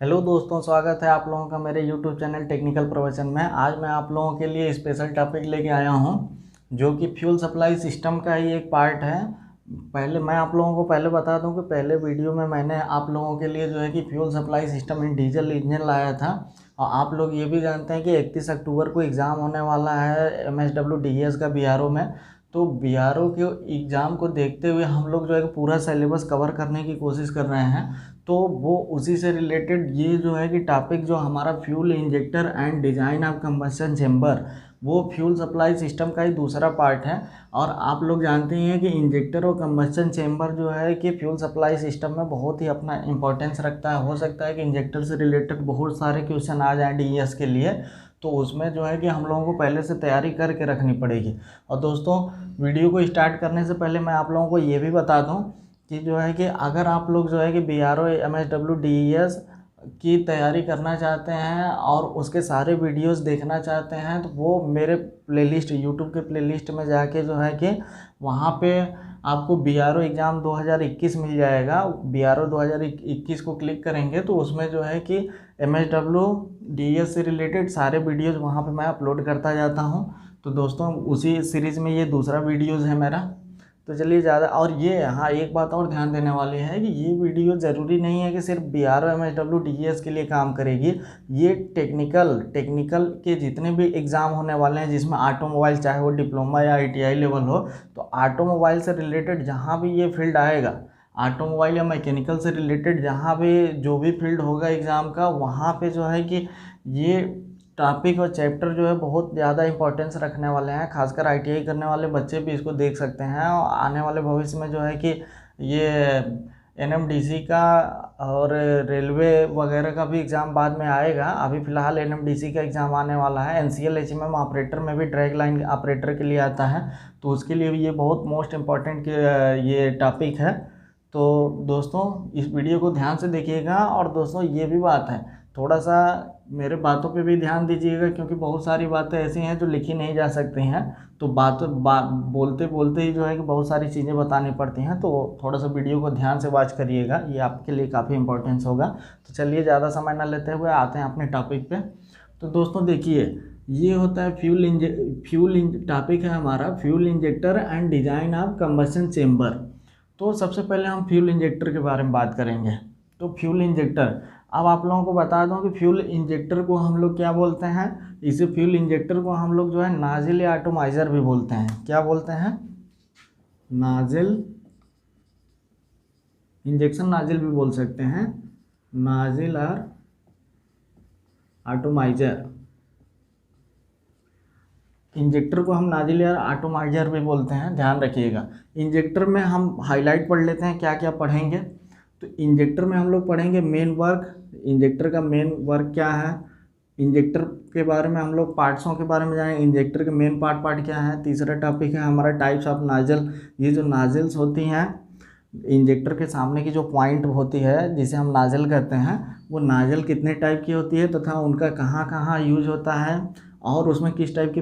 Hello दोस्तों, स्वागत है आप लोगों का मेरे यूट्यूब चैनल टेक्निकल प्रवचन में। आज मैं आप लोगों के लिए स्पेशल टॉपिक लेके आया हूं जो कि फ्यूल सप्लाई सिस्टम का ही एक पार्ट है। पहले मैं आप लोगों को बता दूं कि पहले वीडियो में मैंने आप लोगों के लिए जो है कि fuel supply system in diesel engine लाया था। और आप लोग ये भी जानते हैं कि 31 अक्टूबर को एग्ज़ाम होने वाला है MSWDES का BRO में। तो BRO के एग्ज़ाम को देखते हुए हम लोग जो है कि पूरा सिलेबस कवर करने की कोशिश कर रहे हैं। तो वो उसी से रिलेटेड ये जो है कि टॉपिक जो हमारा fuel injector and design of combustion chamber, वो फ्यूल सप्लाई सिस्टम का ही दूसरा पार्ट है। और आप लोग जानते ही हैं कि इंजेक्टर और कंबशन चेम्बर जो है कि फ्यूल सप्लाई सिस्टम में बहुत ही अपना इंपॉर्टेंस रखता है। हो सकता है कि इंजेक्टर से रिलेटेड बहुत सारे क्वेश्चन आ जाएँ DES के लिए, तो उसमें जो है कि हम लोगों को पहले से तैयारी करके रखनी पड़ेगी। और दोस्तों, वीडियो को स्टार्ट करने से पहले मैं आप लोगों को ये भी बता दूं कि जो है कि अगर आप लोग जो है कि BRO MSWDES की तैयारी करना चाहते हैं और उसके सारे वीडियोस देखना चाहते हैं, तो वो मेरे प्लेलिस्ट यूट्यूब के प्लेलिस्ट में जाके जो है कि वहाँ पे आपको BRO एग्ज़ाम 2021 मिल जाएगा। BRO 2021 को क्लिक करेंगे तो उसमें जो है कि MSWDES से रिलेटेड सारे वीडियोज़ वहाँ पे मैं अपलोड करता जाता हूँ। तो दोस्तों, उसी सीरीज़ में ये दूसरा वीडियोज़ है मेरा। तो चलिए ज़्यादा, और ये हाँ एक बात और ध्यान देने वाली है कि ये वीडियो ज़रूरी नहीं है कि सिर्फ BRO MSWDES के लिए काम करेगी। ये टेक्निकल के जितने भी एग्ज़ाम होने वाले हैं जिसमें ऑटोमोबाइल, चाहे वो डिप्लोमा या ITI लेवल हो, तो ऑटोमोबाइल से रिलेटेड जहाँ भी ये फील्ड आएगा, ऑटोमोबाइल या मैकेनिकल से रिलेटेड जहाँ भी जो भी फील्ड होगा एग्ज़ाम का, वहाँ पे जो है कि ये टॉपिक और चैप्टर जो है बहुत ज़्यादा इंपॉर्टेंस रखने वाले हैं। खासकर ITI करने वाले बच्चे भी इसको देख सकते हैं। और आने वाले भविष्य में जो है कि ये NMDC का और रेलवे वगैरह का भी एग्ज़ाम बाद में आएगा। अभी फ़िलहाल NMDC का एग्ज़ाम आने वाला है। NCL HMM ऑपरेटर में भी ड्रैग लाइन ऑपरेटर के लिए आता है, तो उसके लिए भी ये बहुत मोस्ट इम्पॉर्टेंट ये टॉपिक है। तो दोस्तों, इस वीडियो को ध्यान से देखिएगा। और दोस्तों, ये भी बात है, थोड़ा सा मेरे बातों पे भी ध्यान दीजिएगा, क्योंकि बहुत सारी बातें ऐसी हैं जो लिखी नहीं जा सकती हैं। तो बोलते बोलते ही जो है कि बहुत सारी चीज़ें बतानी पड़ती हैं। तो थोड़ा सा वीडियो को ध्यान से वॉच करिएगा, ये आपके लिए काफ़ी इंपॉर्टेंस होगा। तो चलिए ज़्यादा समय ना लेते हुए आते हैं अपने टॉपिक पे। तो दोस्तों देखिए, ये होता है टॉपिक है हमारा fuel injector and design of combustion chamber. तो सबसे पहले हम फ्यूल इंजेक्टर के बारे में बात करेंगे। तो फ्यूल इंजेक्टर, अब आप लोगों को बता दूं कि फ्यूल इंजेक्टर को हम लोग क्या बोलते हैं। इसे फ्यूल इंजेक्टर को हम लोग जो है नाजिल या एटोमाइज़र भी बोलते हैं। क्या बोलते हैं? नाजिल, इंजेक्शन नाजिल भी बोल सकते हैं, नाजिल और एटोमाइज़र। इंजेक्टर को हम नाजिल या एटोमाइज़र भी बोलते हैं, ध्यान रखिएगा। इंजेक्टर में हम हाईलाइट पढ़ लेते हैं, क्या क्या पढ़ेंगे। तो इंजेक्टर में हम लोग पढ़ेंगे मेन वर्क, इंजेक्टर का मेन वर्क क्या है। इंजेक्टर के बारे में हम लोग पार्ट्सों के बारे में जानेंगे, इंजेक्टर के मेन पार्ट क्या है। तीसरा टॉपिक है हमारा टाइप्स ऑफ नाजल। ये जो नाजल्स होती हैं, इंजेक्टर के सामने की जो पॉइंट होती है जिसे हम नाजल कहते हैं, वो नाजल कितने टाइप की होती है तथा उनका कहाँ कहाँ यूज होता है, और उसमें किस टाइप के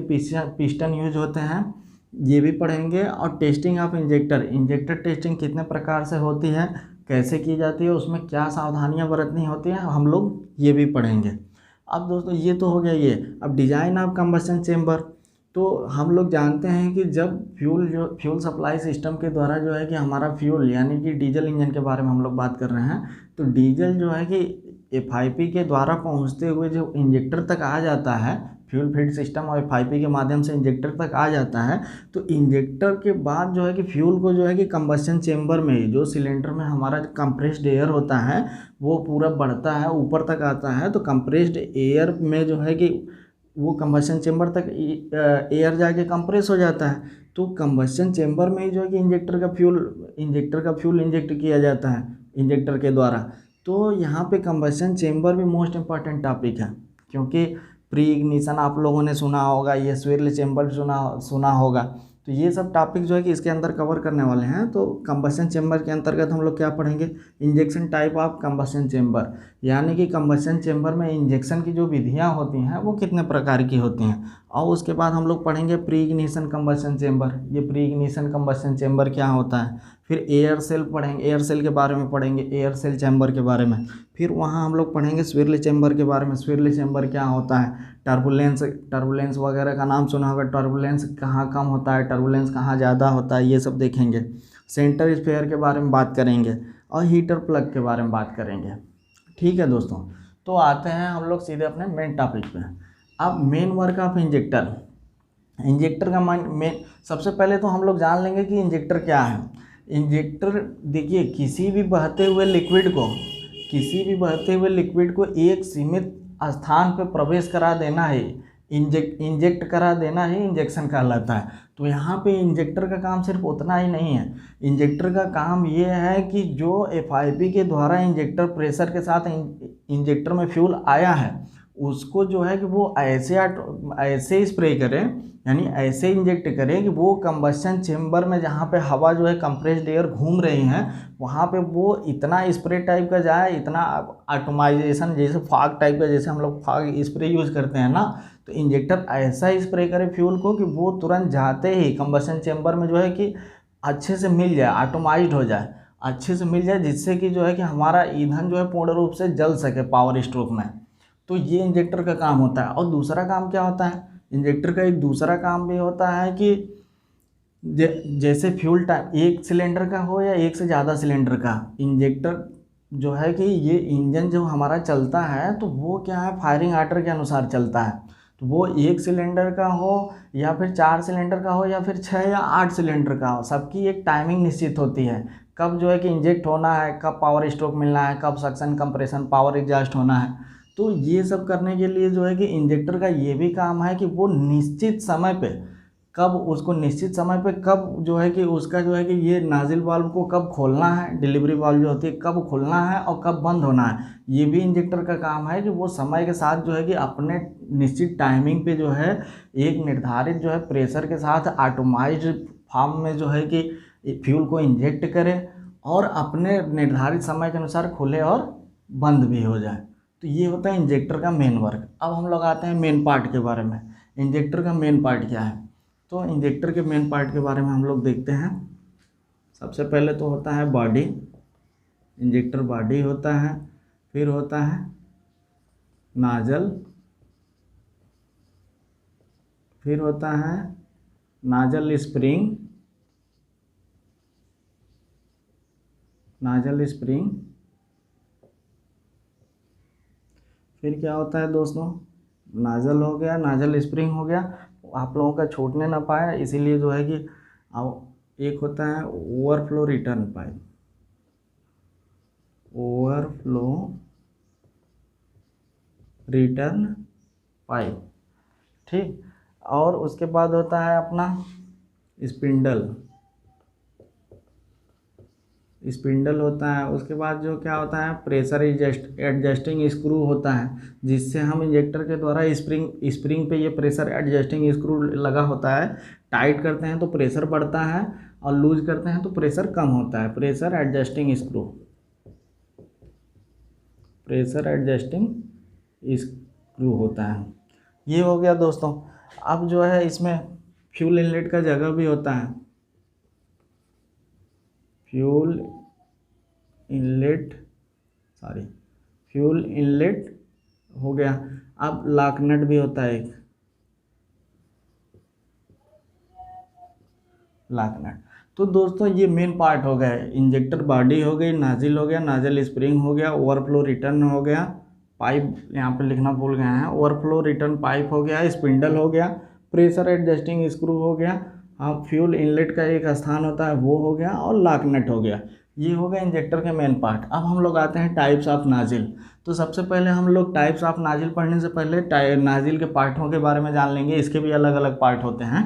पिस्टन यूज होते हैं, ये भी पढ़ेंगे। और टेस्टिंग ऑफ इंजेक्टर टेस्टिंग कितने प्रकार से होती है, कैसे की जाती है, उसमें क्या सावधानियां बरतनी होती हैं, हम लोग ये भी पढ़ेंगे। अब दोस्तों, ये तो हो गया ये। अब डिज़ाइन ऑफ कंबशन चेम्बर, तो हम लोग जानते हैं कि जब फ्यूल सप्लाई सिस्टम के द्वारा जो है कि हमारा फ्यूल यानी कि डीजल इंजन के बारे में हम लोग बात कर रहे हैं, तो डीजल जो है कि FIP के द्वारा पहुंचते हुए जो इंजेक्टर तक आ जाता है, फ्यूल फीड सिस्टम और FIP के माध्यम से इंजेक्टर तक आ जाता है। तो इंजेक्टर के बाद जो है कि फ्यूल को जो है कि कंबशन चेम्बर में, जो सिलेंडर में हमारा कंप्रेस्ड एयर होता है, वो पूरा बढ़ता है, ऊपर तक आता है। तो कंप्रेस्ड एयर में जो है कि वो कंबशन चेम्बर तक एयर जाके कंप्रेस हो जाता है। तो कंबशन चेम्बर में ही जो है कि इंजेक्टर का फ्यूल इंजेक्ट किया जाता है इंजेक्टर के द्वारा। तो यहाँ पे कंबशन चेम्बर भी मोस्ट इम्पॉर्टेंट टॉपिक है, क्योंकि प्री इग्निशन आप लोगों ने सुना होगा, ये स्विर्ल चेम्बर सुना होगा। तो ये सब टॉपिक जो है कि इसके अंदर कवर करने वाले हैं। तो कंबशन चेम्बर के अंतर्गत हम लोग क्या पढ़ेंगे, injection type of combustion chamber, यानी कि कंबशन चेम्बर में इंजेक्शन की जो विधियां होती हैं वो कितने प्रकार की होती हैं। और उसके बाद हम लोग पढ़ेंगे प्री इग्निशन कंबशन चेम्बर। ये प्री इग्निशन कंबशन चेम्बर क्या होता है। फिर एयर सेल पढ़ेंगे, एयर सेल के बारे में पढ़ेंगे, एयर सेल चैम्बर के बारे में। फिर वहाँ हम लोग पढ़ेंगे स्विरली चैम्बर के बारे में। स्विरली चैम्बर क्या होता है, टर्बुलेंस वगैरह का नाम सुना होगा, टर्बुलेंस कहाँ कम होता है, टर्बुलेंस कहाँ ज़्यादा होता है, ये सब देखेंगे। सेंटर स्फेयर के बारे में बात करेंगे और हीटर प्लग के बारे में बात करेंगे। ठीक है दोस्तों, तो आते हैं हम लोग सीधे अपने मेन टॉपिक पे। अब main work of injector. Injector का मेन, सबसे पहले तो हम लोग जान लेंगे कि इंजेक्टर क्या है। इंजेक्टर देखिए, किसी भी बहते हुए लिक्विड को एक सीमित स्थान पर प्रवेश करा देना है, इंजेक्ट करा देना ही इंजेक्शन कहलाता है। तो यहाँ पे इंजेक्टर का काम सिर्फ उतना ही नहीं है। इंजेक्टर का काम ये है कि जो FIP के द्वारा इंजेक्टर प्रेशर के साथ इंजेक्टर में फ्यूल आया है, उसको जो है कि वो ऐसे स्प्रे करें, यानी ऐसे इंजेक्ट करें कि वो कंबशन चेम्बर में जहाँ पे हवा जो है कंप्रेस्ड एयर घूम रही हैं, वहाँ पे वो इतना स्प्रे टाइप का जाए, इतना एटमाइजेशन जैसे फॉग टाइप का, जैसे हम लोग फॉग स्प्रे यूज़ करते हैं ना, तो इंजेक्टर ऐसा स्प्रे करे फ्यूल को कि वो तुरंत जाते ही कंबशन चेम्बर में जो है कि अच्छे से मिल जाए, एटमाइज्ड हो जाए, अच्छे से मिल जाए, जिससे कि जो है कि हमारा ईंधन जो है पूर्ण रूप से जल सके पावर स्ट्रोक में। तो ये इंजेक्टर का काम होता है। और दूसरा काम क्या होता है, इंजेक्टर का एक दूसरा काम भी होता है कि जैसे फ्यूल टाइप एक सिलेंडर का हो या एक से ज़्यादा सिलेंडर का, इंजेक्टर जो है कि ये इंजन जो हमारा चलता है तो वो क्या है, फायरिंग आर्डर के अनुसार चलता है। तो वो एक सिलेंडर का हो या फिर 4 सिलेंडर का हो या फिर 6 या 8 सिलेंडर का हो, सबकी एक टाइमिंग निश्चित होती है, कब जो है कि इंजेक्ट होना है, कब पावर स्ट्रोक मिलना है, कब सक्शन कंप्रेशन पावर एग्जॉस्ट होना है। तो ये सब करने के लिए जो है कि इंजेक्टर का ये भी काम है कि वो निश्चित समय पे कब जो है कि उसका जो है कि ये नाजिल वाल्व को कब खोलना है, डिलीवरी वाल्व जो होती है कब खोलना है और कब बंद होना है, ये भी इंजेक्टर का काम है कि वो समय के साथ जो है कि अपने निश्चित टाइमिंग पे जो है एक निर्धारित जो है प्रेशर के साथ एटमाइज्ड फॉर्म में जो है कि फ्यूल को इंजेक्ट करे और अपने निर्धारित समय के अनुसार खुले और बंद भी हो जाए। तो ये होता है इंजेक्टर का मेन वर्क। अब हम लोग आते हैं मेन पार्ट के बारे में। इंजेक्टर का मेन पार्ट क्या है, तो इंजेक्टर के मेन पार्ट के बारे में हम लोग देखते हैं। सबसे पहले तो होता है बॉडी, इंजेक्टर बॉडी होता है। फिर होता है नाजल, फिर होता है नाजल स्प्रिंग, फिर क्या होता है दोस्तों, नाजल हो गया, नाजल स्प्रिंग हो गया, आप लोगों का छूटने ना पाए इसीलिए जो है कि एक होता है overflow return pipe, overflow return pipe, ठीक। और उसके बाद होता है अपना स्पिंडल होता है। उसके बाद जो क्या होता है, प्रेशर एडजस्टिंग स्क्रू होता है, जिससे हम इंजेक्टर के द्वारा स्प्रिंग पे ये प्रेशर एडजस्टिंग स्क्रू लगा होता है, टाइट करते हैं तो प्रेशर बढ़ता है और लूज करते हैं तो प्रेशर कम होता है। प्रेशर एडजस्टिंग स्क्रू होता है। ये हो गया दोस्तों। अब जो है इसमें फ्यूल इनलेट का जगह भी होता है, फ्यूल इनलेट हो गया। अब लॉक नट भी होता है एक, लॉक नट। तो दोस्तों ये मेन पार्ट हो गया, इंजेक्टर बॉडी हो गई, नाजिल हो गया, नाजल स्प्रिंग हो गया, ओवरफ्लो रिटर्न हो गया, पाइप यहाँ पे लिखना भूल गए हैं, ओवरफ्लो रिटर्न पाइप हो गया, स्पिंडल हो गया, प्रेशर एडजस्टिंग स्क्रू हो गया, हाँ फ्यूल इनलेट का एक स्थान होता है वो हो गया, और लॉक नट हो गया। ये हो गया इंजेक्टर के मेन पार्ट। अब हम लोग आते हैं टाइप्स ऑफ नाजिल। तो सबसे पहले हम लोग टाइप्स ऑफ नाजिल पढ़ने से पहले नाजिल के पार्टों के बारे में जान लेंगे, इसके भी अलग अलग पार्ट होते हैं।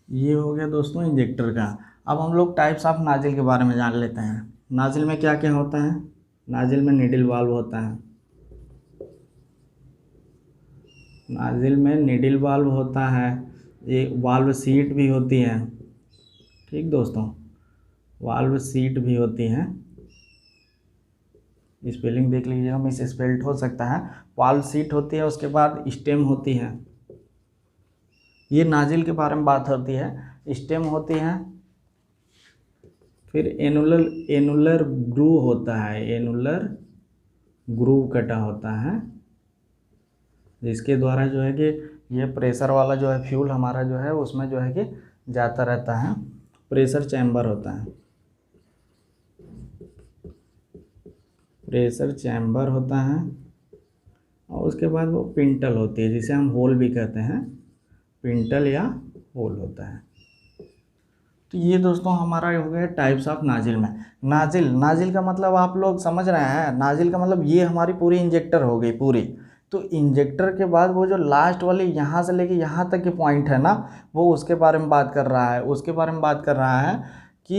ये हो गया दोस्तों इंजेक्टर का। अब हम लोग टाइप्स ऑफ नाजिल के बारे में जान लेते हैं। नाजिल में क्या क्या होता है, नाजिल में नीडल वाल्व होता है, नाजिल में नीडल वाल्व होता है, एक वाल्व सीट भी होती है, ठीक दोस्तों, वाल्व सीट भी होती है, स्पेलिंग देख लीजिएगा, मिस स्पेल्ड हो सकता है, वाल्व सीट होती है। उसके बाद स्टेम होती है, ये नाजिल के बारे में बात होती है। स्टेम होती है, फिर एनुलर ग्रूव होता है, एनुलर ग्रूव कटा होता है, जिसके द्वारा जो है कि ये प्रेशर वाला जो है फ्यूल हमारा जो है उसमें जो है कि जाता रहता है। प्रेशर चैम्बर होता है, प्रेशर चैम्बर होता है, और उसके बाद वो पिंटल होती है, जिसे हम होल भी कहते हैं, पिंटल या होल होता है। तो ये दोस्तों हमारा हो गया टाइप्स ऑफ नाजिल में। नाजिल का मतलब आप लोग समझ रहे हैं, नाजिल का मतलब ये हमारी पूरी इंजेक्टर हो गई पूरी। तो इंजेक्टर के बाद वो जो लास्ट वाली यहाँ से लेके यहाँ तक के पॉइंट है ना, वो उसके बारे में बात कर रहा है, उसके बारे में बात कर रहा है कि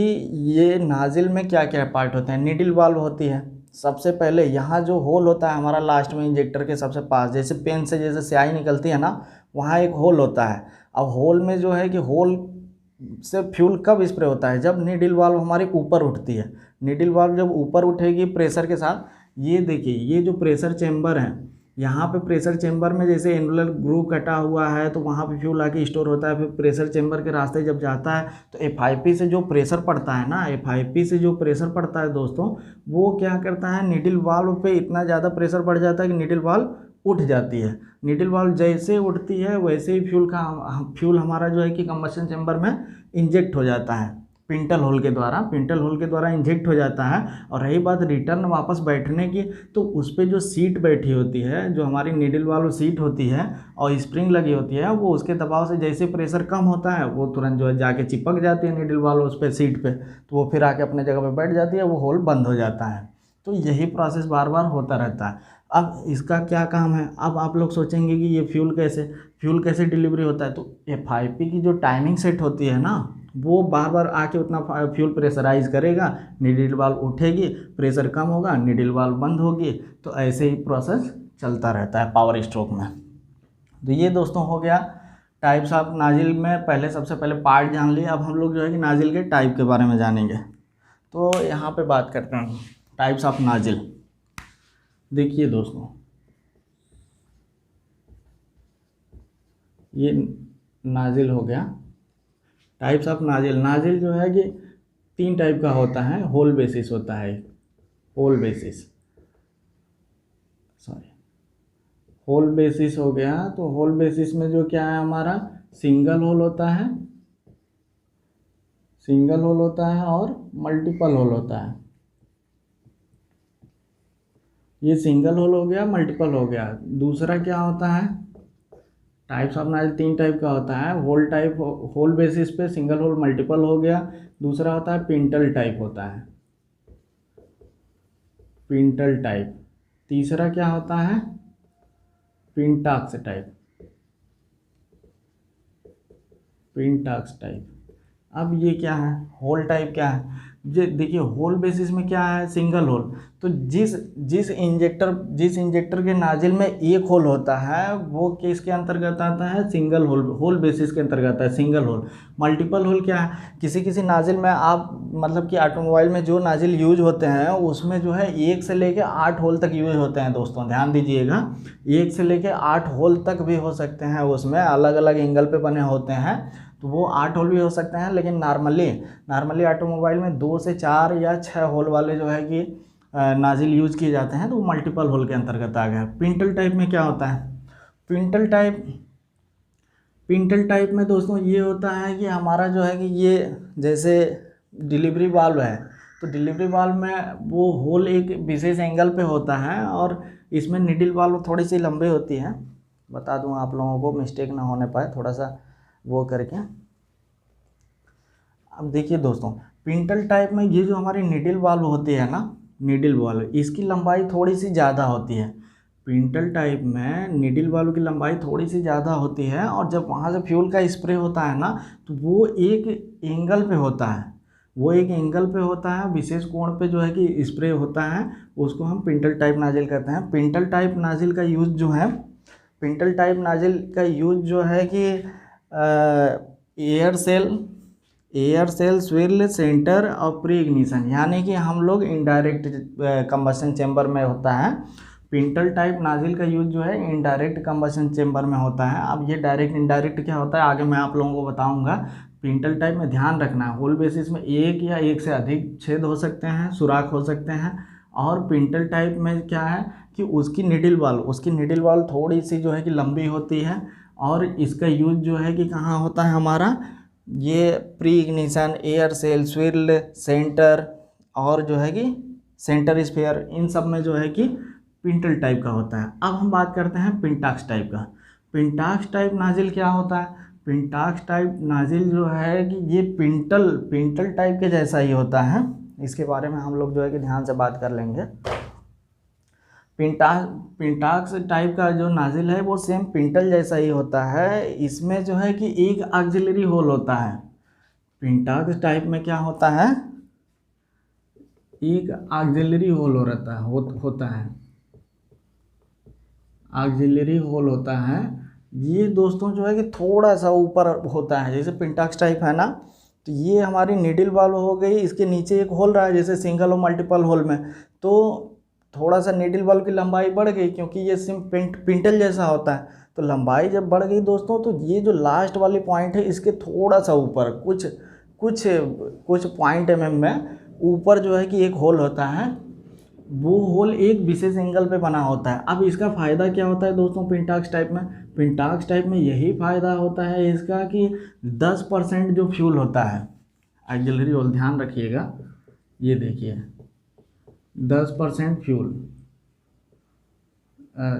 ये नाजिल में क्या क्या पार्ट होते हैं। नीडल वाल्व होती है, सबसे पहले यहाँ जो होल होता है हमारा लास्ट में इंजेक्टर के सबसे पास, जैसे पेन से जैसे स्याही निकलती है ना, वहाँ एक होल होता है। अब होल में जो है कि होल से फ्यूल कब स्प्रे होता है, जब नीडल वाल्व हमारी ऊपर उठती है। नीडल वाल्व जब ऊपर उठेगी प्रेशर के साथ, ये देखिए ये जो प्रेशर चेंबर है, यहाँ पे प्रेशर चेंबर में जैसे एनुलर ग्रूव कटा हुआ है तो वहाँ पे फ्यूल आके स्टोर होता है। फिर प्रेशर चेंबर के रास्ते जब जाता है तो FIP से जो प्रेशर पड़ता है ना, FIP से जो प्रेशर पड़ता है दोस्तों, वो क्या करता है, नीडल वाल्व पे इतना ज़्यादा प्रेशर बढ़ जाता है कि नीडल वाल्व उठ जाती है। नीडल वाल्व जैसे उठती है वैसे ही फ्यूल हमारा जो है कि कंबशन चेंबर में इंजेक्ट हो जाता है, पिंटल होल के द्वारा इंजेक्ट हो जाता है। और रही बात रिटर्न वापस बैठने की, तो उस पर जो सीट बैठी होती है, जो हमारी नीडल वाल्व सीट होती है और स्प्रिंग लगी होती है, वो उसके दबाव से जैसे प्रेशर कम होता है वो तुरंत जो है जाके चिपक जाती है नीडल वाल्व उस पर सीट पे, तो वो फिर आके अपने जगह पे बैठ जाती है, वो होल बंद हो जाता है। तो यही प्रोसेस बार बार होता रहता है। अब इसका क्या काम है, अब आप लोग सोचेंगे कि ये फ्यूल कैसे डिलीवरी होता है। तो FIP की जो टाइमिंग सेट होती है ना, वो बार बार आके उतना फ्यूल प्रेशराइज करेगा, नीडल वाल्व उठेगी, प्रेशर कम होगा, नीडल वाल्व बंद होगी। तो ऐसे ही प्रोसेस चलता रहता है पावर स्ट्रोक में। तो ये दोस्तों हो गया टाइप्स ऑफ नाजिल में। पहले सबसे पहले पार्ट जान लिए, अब हम लोग जो है कि नाजिल के टाइप के बारे में जानेंगे। तो यहाँ पे बात करते हैं टाइप्स ऑफ नाजिल। देखिए दोस्तों, ये नाजिल हो गया, टाइप्स ऑफ नाजिल जो है कि 3 टाइप का होता है। होल बेसिस होता है, होल बेसिस हो गया। तो होल बेसिस में जो क्या है हमारा, सिंगल होल होता है, और मल्टीपल होल होता है। ये सिंगल होल हो गया, मल्टीपल हो गया। दूसरा क्या होता है, टाइप्स ऑफ नाजिल 3 टाइप का होता है। होल बेसिस पे सिंगल होल मल्टीपल हो गया। दूसरा होता है पिंटल टाइप होता है, पिंटल टाइप। तीसरा क्या होता है, पिंटाक्स टाइप। अब ये क्या है, होल टाइप क्या है, ये देखिए होल बेसिस में क्या है, सिंगल होल। तो जिस इंजेक्टर के नाजिल में एक होल होता है वो किसके अंतर्गत आता है, सिंगल होल बेसिस के अंतर्गत आता है, सिंगल होल। मल्टीपल होल क्या है, किसी नाजिल में आप मतलब कि ऑटोमोबाइल में जो नाजिल यूज होते हैं उसमें जो है 1 से लेके 8 होल तक यूज होते हैं दोस्तों, ध्यान दीजिएगा। 1 से लेके 8 होल तक भी हो सकते हैं, उसमें अलग अलग एंगल पे बने होते हैं, तो वो 8 होल भी हो सकते हैं। लेकिन नॉर्मली ऑटोमोबाइल में 2 से 4 या 6 होल वाले जो है कि नाजिल यूज किए जाते हैं, तो वो मल्टीपल होल के अंतर्गत आ गया। पिंटल टाइप में क्या होता है, पिंटल टाइप में दोस्तों ये होता है कि हमारा जो है कि ये जैसे डिलीवरी वाल्व है, तो डिलीवरी वाल्व में वो होल एक विशेष एंगल पे होता है, और इसमें निडल वाल्व थोड़ी सी लंबी होती है। बता दूं आप लोगों को, मिस्टेक ना होने पाए, थोड़ा सा वो करके। अब देखिए दोस्तों, पिंटल टाइप में ये जो हमारी निडल वाल्व होती है ना, निडल वाल्व, इसकी लंबाई थोड़ी सी ज़्यादा होती है। पिंटल टाइप में निडल वाल्व की लंबाई थोड़ी सी ज़्यादा होती है, और जब वहाँ से फ्यूल का स्प्रे होता है ना, तो वो एक एंगल पे होता है, विशेष कोण पे जो है कि स्प्रे होता है, उसको हम पिंटल टाइप नाजिल कहते हैं। पिंटल टाइप नाजिल का यूज जो है कि एयर सेल स्विर्ल सेंटर और प्री इग्निशन, यानी कि हम लोग इनडायरेक्ट कंबशन चेंबर में होता है पिंटल टाइप नाजिल का यूज जो है इनडायरेक्ट कंबशन चेंबर में होता है। अब ये डायरेक्ट इनडायरेक्ट क्या होता है आगे मैं आप लोगों को बताऊंगा। पिंटल टाइप में ध्यान रखना है होल बेसिस में एक या एक से अधिक छेद हो सकते हैं, सुराख हो सकते हैं। और पिंटल टाइप में क्या है कि उसकी निडिल वाल थोड़ी सी जो है कि लंबी होती है। और इसका यूज जो है कि कहाँ होता है हमारा, ये pre ignition, air cell, swirl, centre और जो है कि सेंटर स्फेयर, इन सब में जो है कि पिंटल टाइप का होता है। अब हम बात करते हैं पिंटाक्स टाइप का। पिंटाक्स टाइप नाजिल क्या होता है? पिंटाक्स टाइप नाजिल जो है कि ये पिंटल टाइप के जैसा ही होता है। इसके बारे में हम लोग जो है कि ध्यान से बात कर लेंगे। पिंटाक्स टाइप का जो नाजिल है वो सेम पिंटल जैसा ही होता है। इसमें जो है कि एक ऑक्सिलरी होल होता है। पिंटाक्स टाइप में क्या होता है, एक ऑक्सिलरी होल होता है ऑक्सिलरी होल होता है। ये दोस्तों जो है कि थोड़ा सा ऊपर होता है, जैसे पिंटाक्स टाइप है ना, तो ये हमारी निडिल वाल्व हो गई, इसके नीचे एक होल रहा है जैसे सिंगल और मल्टीपल होल में, तो थोड़ा सा निडिल वाल्व की लंबाई बढ़ गई क्योंकि ये सिम पिंटल जैसा होता है। तो लंबाई जब बढ़ गई दोस्तों, तो ये जो लास्ट वाली पॉइंट है इसके थोड़ा सा ऊपर कुछ कुछ कुछ पॉइंट में ऊपर जो है कि एक होल होता है। वो होल एक विशेष एंगल पे बना होता है। अब इसका फ़ायदा क्या होता है दोस्तों पिंटाक्स टाइप में? पिंटाक्स टाइप में यही फ़ायदा होता है इसका कि 10% जो फ्यूल होता है ऑक्सिलरी होल, ध्यान रखिएगा, ये देखिए 10% फ्यूल,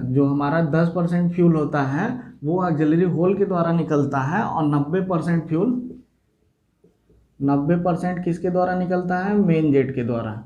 जो हमारा 10% फ्यूल होता है वो ऑक्सिलरी होल के द्वारा निकलता है। और 90% फ्यूल 90% किसके द्वारा निकलता है? मेन जेट के द्वारा।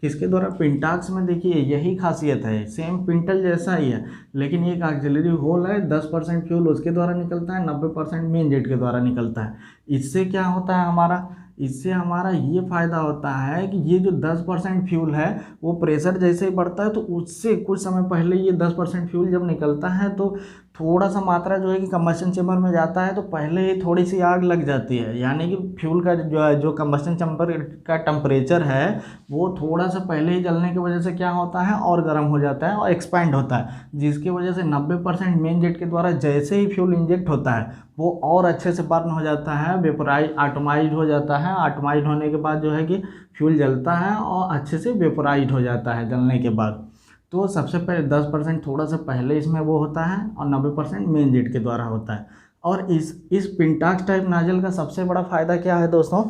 किसके द्वारा? पिंटाक्स में देखिए यही खासियत है, सेम पिंटल जैसा ही है, लेकिन एक ऑक्सिलरी होल है, 10% फ्यूल उसके द्वारा निकलता है, 90% मेन जेट के द्वारा निकलता है। इससे क्या होता है हमारा, इससे हमारा ये फ़ायदा होता है कि ये जो 10% फ्यूल है वो प्रेशर जैसे ही बढ़ता है तो उससे कुछ समय पहले ये 10% फ्यूल जब निकलता है तो थोड़ा सा मात्रा जो है कि कंबशन चेंबर में जाता है तो पहले ही थोड़ी सी आग लग जाती है। यानी कि फ्यूल का जो कंबशन चेंबर का टेम्परेचर है वो थोड़ा सा पहले ही जलने की वजह से क्या होता है और गर्म हो जाता है और एक्सपैंड होता है, जिसकी वजह से 90% मेन जेट के द्वारा जैसे ही फ्यूल इंजेक्ट होता है वो और अच्छे से बर्न हो जाता है, वेपोराइज आटोमाइज हो जाता है। आटोमाइज होने के बाद जो है कि फ्यूल जलता है और अच्छे से वेपोराइज हो जाता है जलने के बाद। तो सबसे पहले 10% थोड़ा सा पहले इसमें वो होता है और 90% मेन जेट के द्वारा होता है। और इस पिंटाक्स टाइप नाजल का सबसे बड़ा फ़ायदा क्या है दोस्तों,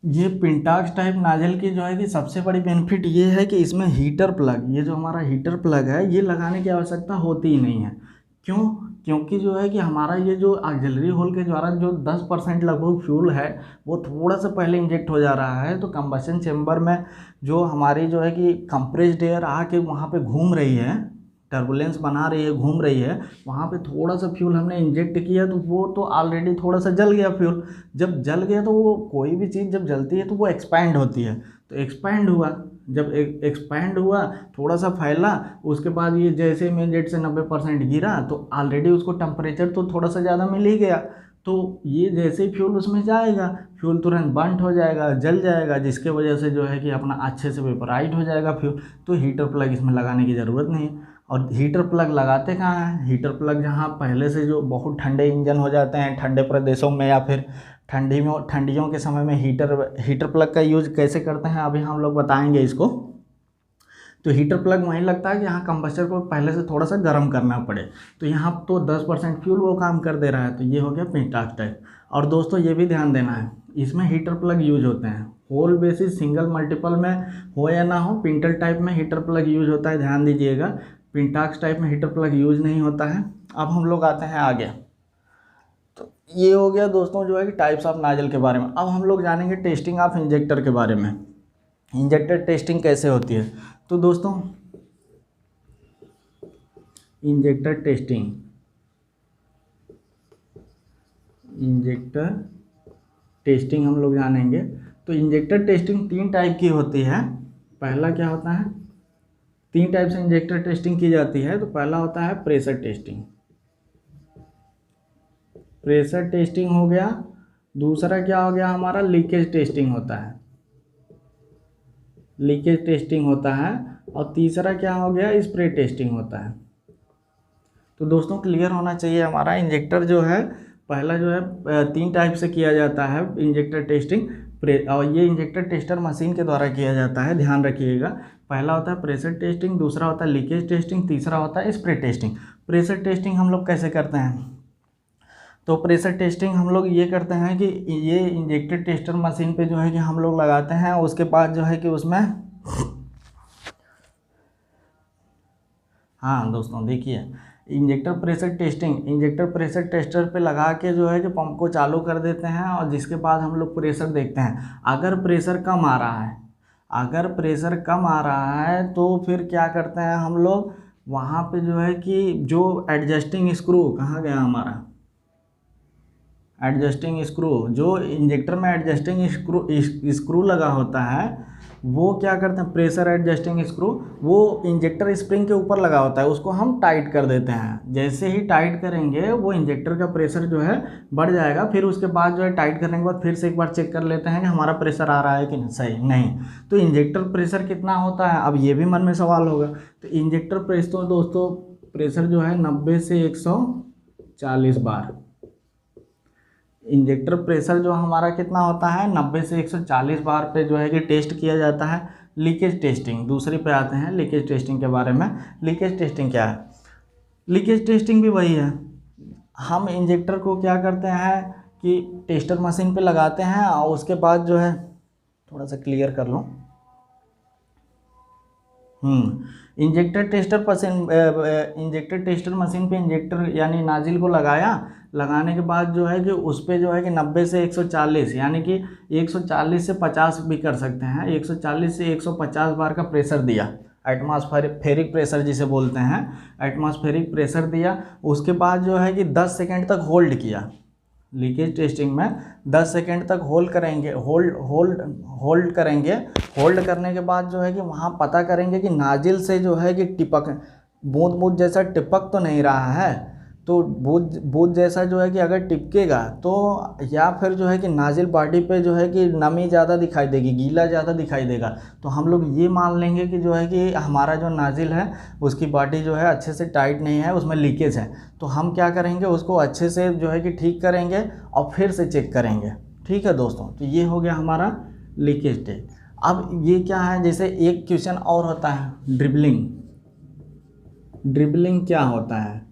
ये पिंटाक्स टाइप नाजल की जो है कि सबसे बड़ी बेनिफिट ये है कि इसमें हीटर प्लग, ये जो हमारा हीटर प्लग है ये लगाने की आवश्यकता होती ही नहीं है। क्यों? क्योंकि जो है कि हमारा ये जो ऑक्सिलरी होल के द्वारा जो 10% लगभग फ्यूल है वो थोड़ा सा पहले इंजेक्ट हो जा रहा है, तो कंबशन चेंबर में जो हमारी जो है कि कंप्रेस्ड एयर आके वहाँ पे घूम रही है, टर्बुलेंस बना रही है, घूम रही है, वहाँ पे थोड़ा सा फ्यूल हमने इंजेक्ट किया तो वो तो ऑलरेडी थोड़ा सा जल गया फ्यूल। जब जल गया तो वो कोई भी चीज़ जब जलती है तो वो एक्सपैंड होती है, तो एक्सपैंड हुआ, जब एक्सपैंड हुआ थोड़ा सा फैला, उसके बाद ये जैसे मेन जेट से 90% गिरा तो ऑलरेडी उसको टेम्परेचर तो थोड़ा सा ज़्यादा मिल ही गया, तो ये जैसे ही फ्यूल उसमें जाएगा फ्यूल तुरंत बर्न हो जाएगा, जल जाएगा, जिसके वजह से जो है कि अपना अच्छे से वेपोराइज हो जाएगा फ्यूल। तो हीटर प्लग इसमें लगाने की ज़रूरत नहीं है। और हीटर प्लग लगाते कहाँ हैं? हीटर प्लग जहाँ पहले से जो बहुत ठंडे इंजन हो जाते हैं ठंडे प्रदेशों में या फिर ठंडियों के समय में हीटर प्लग का यूज़ कैसे करते हैं अभी हम लोग बताएंगे इसको। तो हीटर प्लग वहीं लगता है कि यहाँ कंबस्टर को पहले से थोड़ा सा गर्म करना पड़े, तो यहाँ तो 10% फ्यूल वो काम कर दे रहा है, तो ये हो गया पिंटाक्स टाइप। और दोस्तों ये भी ध्यान देना है, इसमें हीटर प्लग यूज होते हैं होल बेसिस सिंगल मल्टीपल में हो या ना हो, पिंटल टाइप में हीटर प्लग यूज होता है, ध्यान दीजिएगा। पिंटाक्स टाइप में हीटर प्लग यूज नहीं होता है। अब हम लोग आते हैं आगे। तो ये हो गया दोस्तों जो है कि टाइप्स ऑफ नाजल के बारे में। अब हम लोग जानेंगे टेस्टिंग ऑफ इंजेक्टर के बारे में, इंजेक्टर टेस्टिंग कैसे होती है। तो दोस्तों इंजेक्टर टेस्टिंग हम लोग जानेंगे। तो इंजेक्टर टेस्टिंग 3 टाइप की होती है। पहला क्या होता है, 3 टाइप से इंजेक्टर टेस्टिंग की जाती है। तो पहला होता है प्रेशर टेस्टिंग हो गया। दूसरा क्या हो गया हमारा, लीकेज टेस्टिंग होता है। लीकेज टेस्टिंग होता है, और तीसरा क्या हो गया, स्प्रे टेस्टिंग होता है। तो दोस्तों क्लियर होना चाहिए, हमारा इंजेक्टर जो है पहला जो है 3 टाइप से किया जाता है इंजेक्टर टेस्टिंग, और ये इंजेक्टर टेस्टर मशीन के द्वारा किया जाता है, ध्यान रखिएगा। पहला होता है प्रेशर टेस्टिंग, दूसरा होता है लीकेज टेस्टिंग, तीसरा होता है स्प्रे टेस्टिंग। प्रेशर टेस्टिंग हम लोग कैसे करते हैं, तो प्रेशर टेस्टिंग हम लोग ये करते हैं कि ये इंजेक्टर टेस्टर मशीन पे जो है कि हम लोग लगाते हैं, उसके बाद जो है कि उसमें, हाँ दोस्तों देखिए, इंजेक्टर प्रेशर टेस्टर पे लगा के जो है कि पंप को चालू कर देते हैं, और जिसके बाद हम लोग प्रेशर देखते हैं। अगर प्रेशर कम आ रहा है, तो फिर क्या करते हैं हम लोग, वहाँ पे जो है कि जो एडजस्टिंग स्क्रू, कहाँ गया हमारा एडजस्टिंग स्क्रू, जो इंजेक्टर में एडजस्टिंग स्क्रू लगा होता है, वो क्या करते हैं, प्रेशर एडजस्टिंग स्क्रू, वो इंजेक्टर स्प्रिंग के ऊपर लगा होता है, उसको हम टाइट कर देते हैं। जैसे ही टाइट करेंगे वो इंजेक्टर का प्रेशर जो है बढ़ जाएगा। फिर उसके बाद जो है टाइट करने के बाद फिर से एक बार चेक कर लेते हैं कि हमारा प्रेशर आ रहा है कि सही नहीं। तो इंजेक्टर प्रेशर कितना होता है, अब ये भी मन में सवाल होगा। तो इंजेक्टर प्रेशर दोस्तों, प्रेशर जो है 90 से 140 बार। इंजेक्टर प्रेशर जो हमारा कितना होता है, 90 से 140 बार पे जो है कि टेस्ट किया जाता है। लीकेज टेस्टिंग, दूसरी पे आते हैं लीकेज टेस्टिंग के बारे में। लीकेज टेस्टिंग क्या है, लीकेज टेस्टिंग भी वही है। हम इंजेक्टर को क्या करते हैं कि टेस्टर मशीन पे लगाते हैं, और उसके बाद जो है, थोड़ा सा क्लियर कर लो, इंजेक्टर टेस्टर मशीन पे इंजेक्टर यानी नाजिल को लगाने के बाद जो है कि उस पर जो है कि 90 से 140, यानी कि 140 से 50 भी कर सकते हैं, 140 से 150 बार का प्रेशर दिया, एटमॉस्फेरिक प्रेशर जिसे बोलते हैं, एटमॉस्फेरिक प्रेशर दिया। उसके बाद जो है कि 10 सेकेंड तक होल्ड किया। लीकेज टेस्टिंग में 10 सेकेंड तक होल्ड करेंगे, होल्ड करने के बाद जो है कि वहाँ पता करेंगे कि नाजिल से जो है कि बूंद जैसा टिपक तो नहीं रहा है। तो बूंद जैसा जो है कि अगर टिपकेगा तो, या फिर जो है कि नाजिल बॉडी पे जो है कि नमी ज़्यादा दिखाई देगी, गीला ज़्यादा दिखाई देगा, तो हम लोग ये मान लेंगे कि जो है कि हमारा जो नाजिल है उसकी बॉडी जो है अच्छे से टाइट नहीं है, उसमें लीकेज है। तो हम क्या करेंगे, उसको अच्छे से जो है कि ठीक करेंगे और फिर से चेक करेंगे। ठीक है दोस्तों, तो ये हो गया हमारा लीकेज टेस्ट। अब ये क्या है, जैसे एक क्वेश्चन और होता है, ड्रिबलिंग क्या होता है,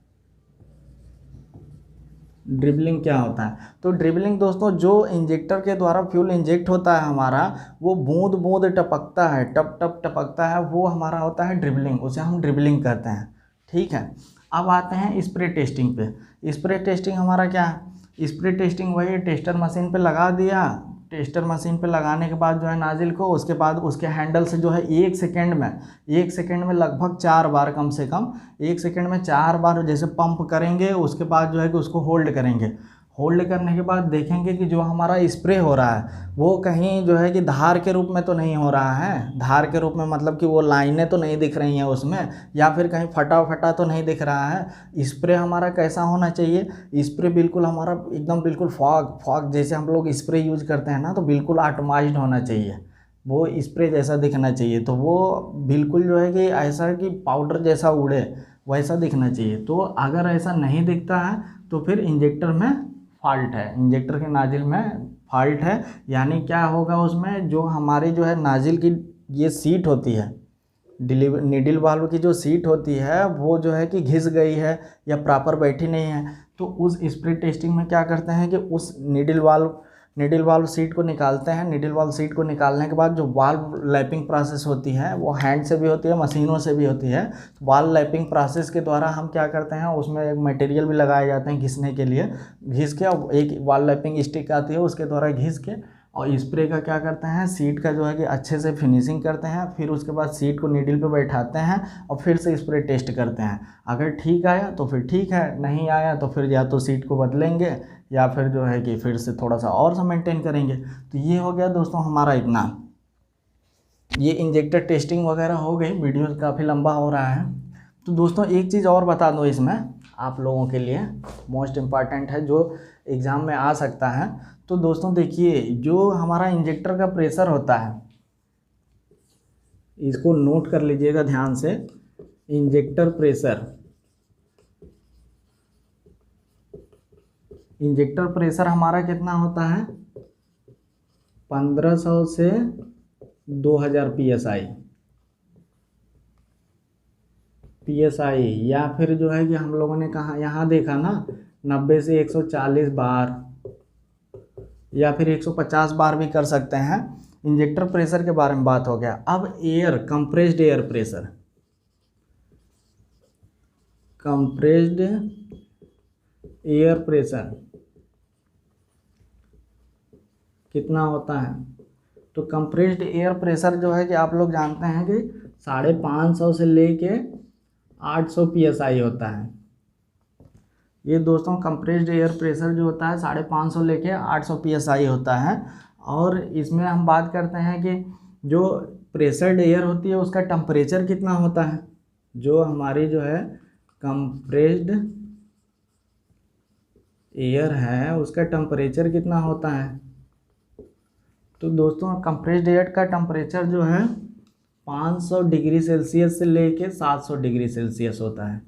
ड्रिबलिंग क्या होता है। तो ड्रिबलिंग दोस्तों, जो इंजेक्टर के द्वारा फ्यूल इंजेक्ट होता है हमारा, वो बूंद बूंद टपकता है, टप टप टपकता है, वो हमारा होता है ड्रिबलिंग, उसे हम ड्रिबलिंग कहते हैं। ठीक है, अब आते हैं स्प्रे टेस्टिंग पे। स्प्रे टेस्टिंग हमारा क्या है, स्प्रे टेस्टिंग वही टेस्टर मशीन पे लगा दिया, टेस्टर मशीन पे लगाने के बाद जो है नाजिल को, उसके बाद उसके हैंडल से जो है 1 सेकेंड में लगभग 4 बार, कम से कम 1 सेकेंड में 4 बार जैसे पंप करेंगे। उसके बाद जो है कि उसको होल्ड करेंगे, होल्ड करने के बाद देखेंगे कि जो हमारा स्प्रे हो रहा है वो कहीं जो है कि धार के रूप में तो नहीं हो रहा है, धार के रूप में मतलब कि वो लाइनें तो नहीं दिख रही हैं उसमें, या फिर कहीं फटा तो नहीं दिख रहा है। स्प्रे हमारा कैसा होना चाहिए, स्प्रे बिल्कुल हमारा एकदम बिल्कुल फॉग जैसे हम लोग स्प्रे यूज करते हैं ना, तो बिल्कुल एटमाइज्ड होना चाहिए, वो स्प्रे जैसा दिखना चाहिए। तो वो बिल्कुल जो है कि ऐसा कि पाउडर जैसा उड़े, वैसा दिखना चाहिए। तो अगर ऐसा नहीं दिखता है तो फिर इंजेक्टर में फॉल्ट है, इंजेक्टर के नाजिल में फॉल्ट है। यानी क्या होगा, उसमें जो हमारी जो है नाजिल की ये सीट होती है, नीडल वाल्व की जो सीट होती है, वो जो है कि घिस गई है या प्रॉपर बैठी नहीं है। तो उस स्प्रे टेस्टिंग में क्या करते हैं कि उस नीडल वाल्व सीट को निकालते हैं। नीडल वाल्व सीट को निकालने के बाद जो वाल्व लैपिंग प्रोसेस होती है, वो हैंड से भी होती है, मशीनों से भी होती है। वाल्व लैपिंग प्रोसेस के द्वारा हम क्या करते हैं, उसमें एक मटेरियल भी लगाए जाते हैं घिसने के लिए, घिस के एक वाल्व लैपिंग स्टिक आती है, उसके द्वारा घिस के, और स्प्रे का क्या करते हैं, सीट का जो है कि अच्छे से फिनिशिंग करते हैं। फिर उसके बाद सीट को नीडल पे बैठाते हैं और फिर से स्प्रे टेस्ट करते हैं। अगर ठीक आया तो फिर ठीक है, नहीं आया तो फिर या तो सीट को बदलेंगे या फिर जो है कि फिर से थोड़ा सा और सा मेंटेन करेंगे। तो ये हो गया दोस्तों हमारा इतना, ये इंजेक्टर टेस्टिंग वगैरह हो गई। वीडियो काफ़ी लंबा हो रहा है। तो दोस्तों एक चीज़ और बता दो, इसमें आप लोगों के लिए मोस्ट इम्पॉर्टेंट है, जो एग्ज़ाम में आ सकता है। तो दोस्तों देखिए, जो हमारा इंजेक्टर का प्रेशर होता है, इसको नोट कर लीजिएगा ध्यान से। इंजेक्टर प्रेशर, इंजेक्टर प्रेशर हमारा कितना होता है 1500 से 2000 psi, या फिर जो है कि हम लोगों ने कहा यहाँ देखा ना 90 से 140 बार या फिर 150 बार भी कर सकते हैं। इंजेक्टर प्रेशर के बारे में बात हो गया। अब air, compressed air pressure, compressed air pressure कितना होता है? तो कंप्रेस्ड एयर प्रेशर जो है कि आप लोग जानते हैं कि 550 से लेके 800 psi होता है। ये दोस्तों कंप्रेस्ड एयर प्रेशर जो होता है 550 लेके 800 psi होता है। और इसमें हम बात करते हैं कि जो प्रेशर्ड एयर होती है उसका टेम्परेचर कितना होता है। जो हमारी जो है कंप्रेस्ड एयर है उसका टेम्परेचर कितना होता है? तो दोस्तों कंप्रेस्ड एयर का टेम्परेचर जो है 500 डिग्री सेल्सियस से लेके 700 डिग्री सेल्सियस होता है।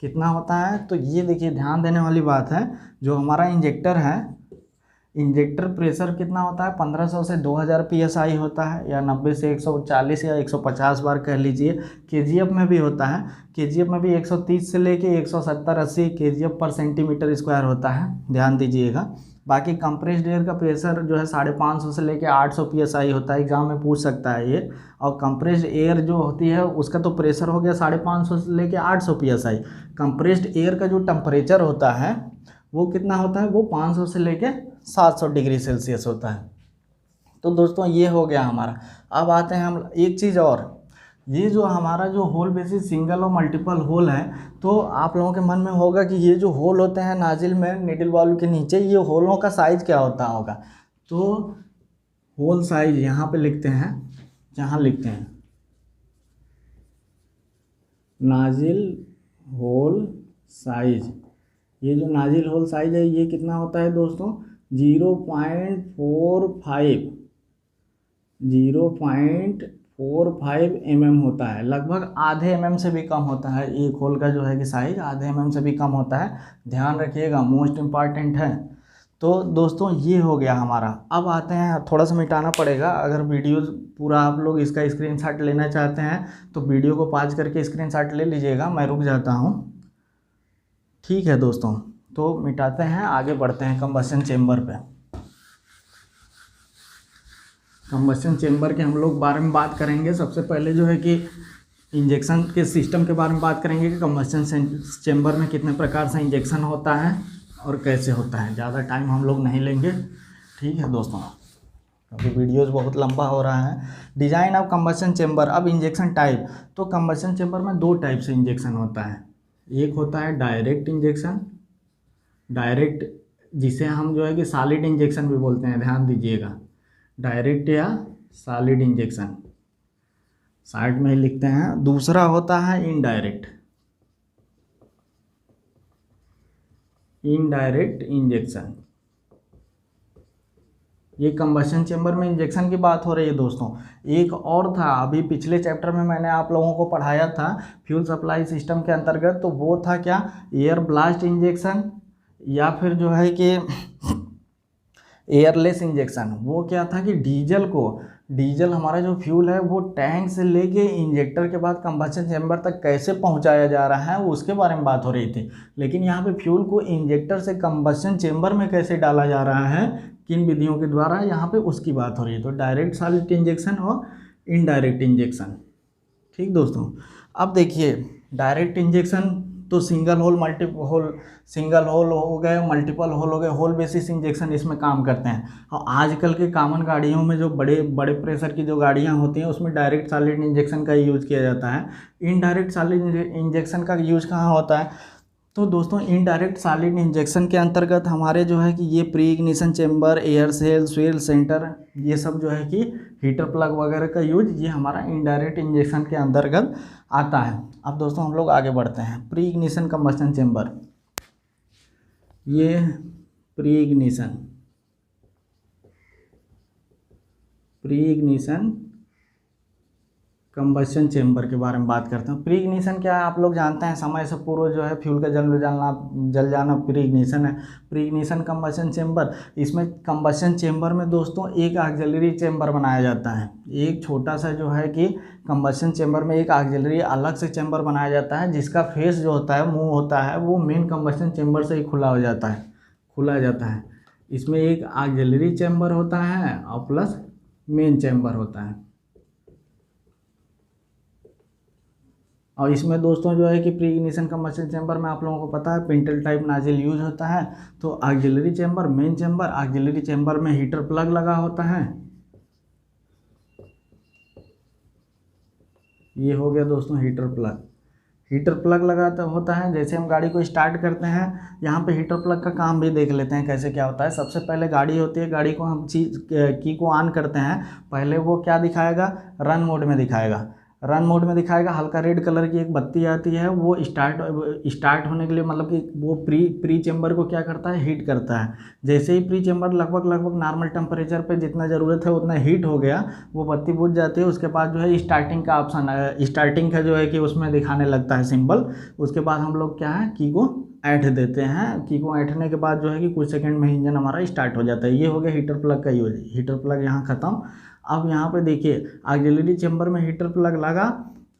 कितना होता है? तो ये देखिए ध्यान देने वाली बात है। जो हमारा इंजेक्टर है, इंजेक्टर प्रेशर कितना होता है 1500 से 2000 psi होता है, या 90 से 140 या 150 बार कह लीजिए। केजीएफ में भी होता है, केजीएफ में भी 130 से लेके 170-80 केजीएफ पर सेंटीमीटर स्क्वायर होता है, ध्यान दीजिएगा। बाकी कंप्रेस्ड एयर का प्रेशर जो है 550 से लेके 800 psi होता है, एग्जाम में पूछ सकता है ये। और कंप्रेस्ड एयर जो होती है उसका तो प्रेशर हो गया 550 से लेके 800 psi। कंप्रेस्ड एयर का जो टेम्परेचर होता है वो कितना होता है? वो 500 से लेके 700 डिग्री सेल्सियस होता है। तो दोस्तों ये हो गया हमारा। अब आते हैं हम एक चीज़ और, ये जो हमारा जो होल बेसिस सिंगल और मल्टीपल होल है, तो आप लोगों के मन में होगा कि ये जो होल होते हैं नाजिल में नीडल वाल्व के नीचे, ये होलों का साइज क्या होता होगा? तो होल साइज यहाँ पे लिखते हैं, जहाँ लिखते हैं नाजिल होल साइज। ये जो नाजिल होल साइज है ये कितना होता है दोस्तों? 0.45 mm होता है। लगभग आधे mm से भी कम होता है। एक होल का जो है कि साइज आधे mm से भी कम होता है, ध्यान रखिएगा, मोस्ट इम्पॉर्टेंट है। तो दोस्तों ये हो गया हमारा। अब आते हैं, थोड़ा सा मिटाना पड़ेगा। अगर वीडियो पूरा आप लोग इसका स्क्रीनशॉट लेना चाहते हैं तो वीडियो को पॉज करके स्क्रीनशॉट ले लीजिएगा, मैं रुक जाता हूँ। ठीक है दोस्तों, तो मिटाते हैं, आगे बढ़ते हैं कंबशन चेम्बर पे। कंबशन चेम्बर के हम लोग बारे में बात करेंगे। सबसे पहले जो है कि इंजेक्शन के सिस्टम के बारे में बात करेंगे कि कंबशन चेम्बर में कितने प्रकार से इंजेक्शन होता है और कैसे होता है। ज़्यादा टाइम हम लोग नहीं लेंगे, ठीक है दोस्तों, क्योंकि वीडियोज़ बहुत लंबा हो रहा है। Design of combustion chamber. अब इंजेक्शन टाइप, तो कंबशन चेम्बर में 2 टाइप से इंजेक्शन होता है। एक होता है डायरेक्ट इंजेक्शन, डायरेक्ट जिसे हम जो है कि सॉलिड इंजेक्शन भी बोलते हैं, ध्यान दीजिएगा, डायरेक्ट या सॉलिड इंजेक्शन साइड में ही लिखते हैं। दूसरा होता है इनडायरेक्ट, इनडायरेक्ट इंजेक्शन। ये कंबशन चेम्बर में इंजेक्शन की बात हो रही है दोस्तों। एक और था, अभी पिछले चैप्टर में मैंने आप लोगों को पढ़ाया था फ्यूल सप्लाई सिस्टम के अंतर्गत, तो वो था क्या? एयर ब्लास्ट इंजेक्शन, या फिर जो है कि एयरलेस इंजेक्शन। वो क्या था कि डीजल हमारा जो फ्यूल है वो टैंक से लेके इंजेक्टर के बाद कंबशन चैम्बर तक कैसे पहुंचाया जा रहा है उसके बारे में बात हो रही थी। लेकिन यहाँ पे फ्यूल को इंजेक्टर से कंबशन चैम्बर में कैसे डाला जा रहा है, किन विधियों के द्वारा, यहाँ पे उसकी बात हो रही है। तो डायरेक्ट सॉलिड इंजेक्शन और इनडायरेक्ट इंजेक्शन। ठीक दोस्तों, अब देखिए डायरेक्ट इंजेक्शन तो सिंगल होल हो गए, मल्टीपल होल हो गए, होल बेसिस इंजेक्शन इसमें काम करते हैं। और आजकल के कॉमन गाड़ियों में जो बड़े बड़े प्रेशर की जो गाड़ियां होती हैं उसमें डायरेक्ट सॉलिड इंजेक्शन का यूज़ किया जाता है। इनडायरेक्ट सॉलिड इंजेक्शन का यूज़ कहाँ होता है? तो दोस्तों इनडायरेक्ट सॉलिड इंजेक्शन के अंतर्गत हमारे जो है कि ये pre ignition chamber, air cell, fuel centre, ये सब जो है कि हीटर प्लग वगैरह का यूज ये हमारा इनडायरेक्ट इंजेक्शन के अंतर्गत आता है। अब दोस्तों हम लोग आगे बढ़ते हैं। प्री इग्निशन कंबशन चेम्बर, ये प्री इग्निशन कंबशन चेम्बर के बारे में बात करते हैं। प्री इग्निशन क्या है आप लोग जानते हैं, समय से पूर्व जो है फ्यूल का जल जाना प्री इग्निशन है। प्री इग्निशन कंबशन चेम्बर, इसमें कंबशन चेम्बर में दोस्तों एक ऑक्सिलरी चेम्बर बनाया जाता है। एक छोटा सा जो है कि कंबशन चेम्बर में एक ऑक्सिलरी अलग से चेम्बर बनाया जाता है, जिसका फेस जो होता है, मुंह होता है, वो मेन कंबशन चेम्बर से ही खुला हो जाता है, खुला जाता है। इसमें एक ऑक्सिलरी चेम्बर होता है और प्लस मेन चेम्बर होता है। और इसमें दोस्तों जो है कि प्री इग्निशन कंबशन चेम्बर में आप लोगों को पता है पिंटल टाइप नाजिल यूज होता है। तो auxiliary chamber, main chamber, auxiliary chamber में हीटर प्लग लगा होता है। ये हो गया दोस्तों हीटर प्लग। हीटर प्लग लगाता होता है, जैसे हम गाड़ी को स्टार्ट करते हैं, यहाँ पे हीटर प्लग का काम भी देख लेते हैं कैसे क्या होता है। सबसे पहले गाड़ी होती है, गाड़ी को हम की को ऑन करते हैं, पहले वो क्या दिखाएगा, रन मोड में दिखाएगा। रन मोड में दिखाएगा, हल्का रेड कलर की एक बत्ती आती है, वो स्टार्ट होने के लिए मतलब कि वो प्री चेम्बर को क्या करता है, हीट करता है। जैसे ही प्री चेम्बर लगभग नॉर्मल टेम्परेचर पे जितना ज़रूरत है उतना हीट हो गया, वो बत्ती बुझ जाती है। उसके बाद जो है स्टार्टिंग का ऑप्शन है, स्टार्टिंग का जो है कि उसमें दिखाने लगता है सिंबल। उसके बाद हम लोग क्या है, की को ऐठ देते हैं। की को ऐठने के बाद जो है कि कुछ सेकंड में इंजन हमारा स्टार्ट हो जाता है। ये हो गया हीटर प्लग का यूज। हीटर प्लग यहाँ ख़त्म। अब यहाँ पे देखिए ऑक्सिलरी चेम्बर में हीटर प्लग लगा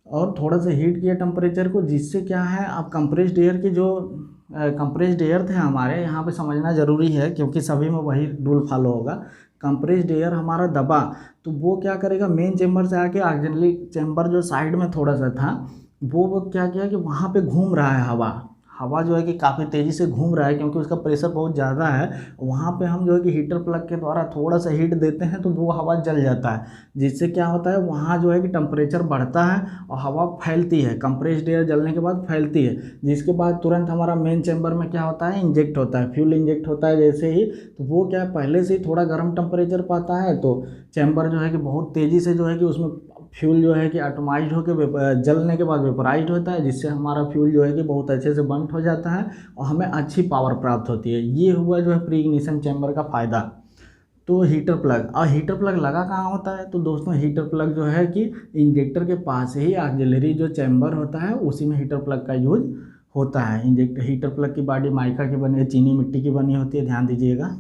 और थोड़ा सा हीट किया टेम्परेचर को, जिससे क्या है, अब कंप्रेस्ड एयर की जो कंप्रेस्ड एयर थे हमारे यहाँ पे समझना ज़रूरी है, क्योंकि सभी में वही रूल फॉलो होगा। कंप्रेस्ड एयर हमारा दबा तो वो क्या करेगा, मेन चेम्बर से आके ऑक्सिलरी चेम्बर जो साइड में थोड़ा सा था, वो क्या किया कि वहाँ पे घूम रहा है हवा। हवा जो है कि काफ़ी तेज़ी से घूम रहा है, क्योंकि उसका प्रेशर बहुत ज़्यादा है। वहाँ पे हम जो है कि हीटर प्लग के द्वारा थोड़ा सा हीट देते हैं तो वो हवा जल जाता है, जिससे क्या होता है, वहाँ जो है कि टेम्परेचर बढ़ता है और हवा फैलती है। कंप्रेस्ड एयर जलने के बाद फैलती है, जिसके बाद तुरंत हमारा मेन चेम्बर में क्या होता है, इंजेक्ट होता है, फ्यूल इंजेक्ट होता है। जैसे ही तो वो क्या है, पहले से ही थोड़ा गर्म टेम्परेचर पाता है, तो चैम्बर जो है कि बहुत तेज़ी से जो है कि उसमें फ्यूल जो है कि एटमाइज्ड होकर जलने के बाद वेपराइज्ड होता है, जिससे हमारा फ्यूल जो है कि बहुत अच्छे से बर्न हो जाता है और हमें अच्छी पावर प्राप्त होती है। ये हुआ जो है प्री इग्निशन चैम्बर का फ़ायदा। तो हीटर प्लग, और हीटर प्लग लगा कहाँ होता है, तो दोस्तों हीटर प्लग जो है कि इंजेक्टर के पास ही ऑक्सिलरी जो चैम्बर होता है उसी में हीटर प्लग का यूज होता है। हीटर प्लग की बॉडी माइका की बनी है, चीनी मिट्टी की बनी होती है, ध्यान दीजिएगा।